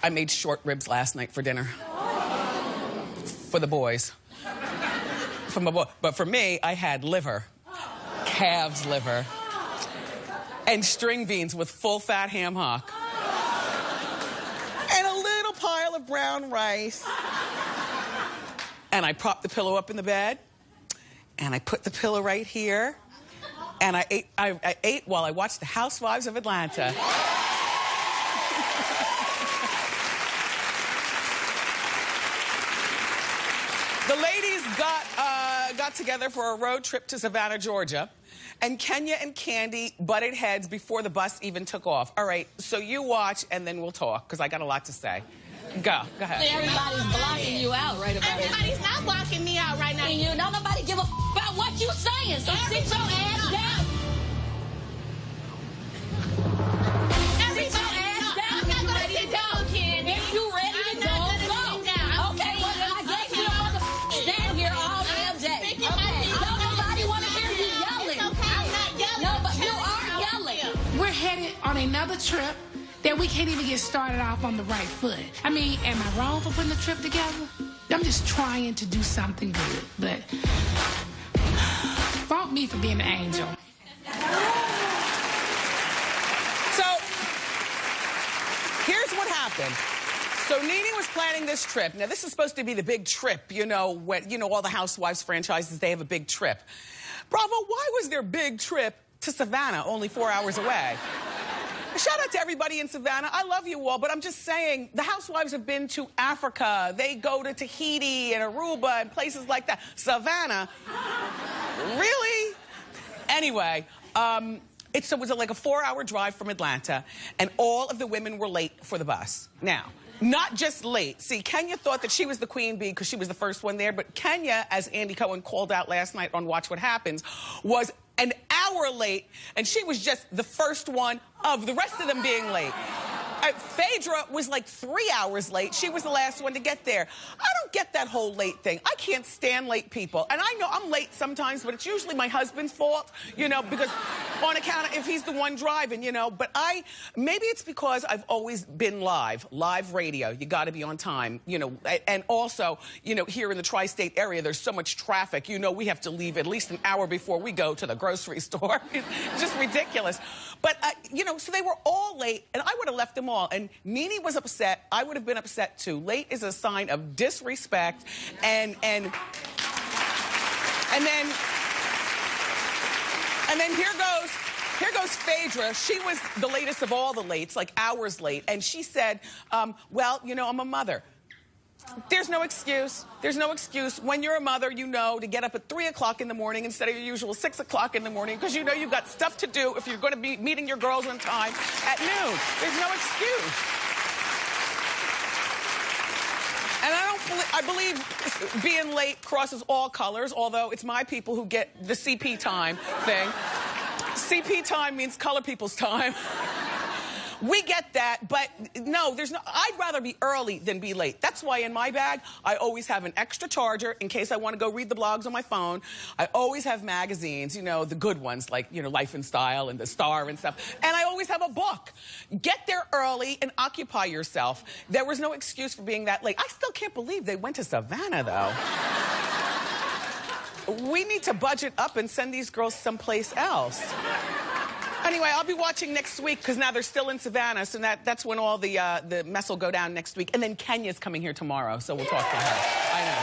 I made short ribs last night for dinner. For the boys. For my boy. But for me, I had liver. Calves liver. And string beans with full fat ham hock. And a little pile of brown rice. And I propped the pillow up in the bed. And I put the pillow right here. And I ate while I watched The Housewives of Atlanta. The ladies got together for a road trip to Savannah, Georgia. And Kenya and Candy butted heads before the bus even took off. All right, so you watch and then we'll talk, because I got a lot to say. Go ahead. Everybody's blocking you out right about it. Everybody's not blocking me out right now. And you don't nobody give a about what you saying, so sit your ass down. Sit your ass down. I'm not gonna sit down, Candy. If you ready to go, go. Okay, well then I guess you don't want to stand here all damn day. Okay, don't nobody want to hear you yelling. It's okay, I'm not yelling. No, but you are yelling. We're headed on another trip that we can't even get started off on the right foot. I mean, am I wrong for putting the trip together? I'm just trying to do something good, but fault me for being an angel. So, here's what happened. So Nene was planning this trip. Now, this is supposed to be the big trip, you know, when, you know, all the Housewives franchises, they have a big trip. Bravo, why was their big trip to Savannah, only 4 hours away? Shout out to everybody in Savannah. I love you all, but I'm just saying, the Housewives have been to Africa. They go to Tahiti and Aruba and places like that. Savannah? Really? Anyway, it was like a 4-hour drive from Atlanta, and all of the women were late for the bus. Now, not just late. See, Kenya thought that she was the queen bee because she was the first one there, but Kenya, as Andy Cohen called out last night on Watch What Happens, was an hour late, and she was just the first one of the rest of them being late. Phaedra was like 3 hours late. She was the last one to get there. I don't get that whole late thing. I can't stand late people. And I know I'm late sometimes, but it's usually my husband's fault, you know, because on account of if he's the one driving, you know. But maybe it's because I've always been live radio. You got to be on time, you know. And also, you know, here in the tri-state area, there's so much traffic. You know, we have to leave at least an hour before we go to the grocery store. It's just ridiculous. But, you know, so they were all late, and I would have left them all. And Nene was upset. I would have been upset too. Late is a sign of disrespect, and then here goes Phaedra. She was the latest of all the lates, like hours late, and she said, well, you know, I'm a mother. There's no excuse. There's no excuse. When you're a mother, you know to get up at 3 o'clock in the morning instead of your usual 6 o'clock in the morning, because you know you've got stuff to do if you're going to be meeting your girls on time at noon. There's no excuse. And I believe being late crosses all colors, although it's my people who get the CP time thing. CP time means color people's time. We get that, but no, I'd rather be early than be late. That's why in my bag, I always have an extra charger in case I want to go read the blogs on my phone. I always have magazines, you know, the good ones, like, you know, Life and Style and The Star and stuff. And I always have a book. Get there early and occupy yourself. There was no excuse for being that late. I still can't believe they went to Savannah, though. We need to budget up and send these girls someplace else. Anyway, I'll be watching next week because now they're still in Savannah, so that's when all the mess will go down next week. And then Kenya's coming here tomorrow, so we'll talk to her. I know.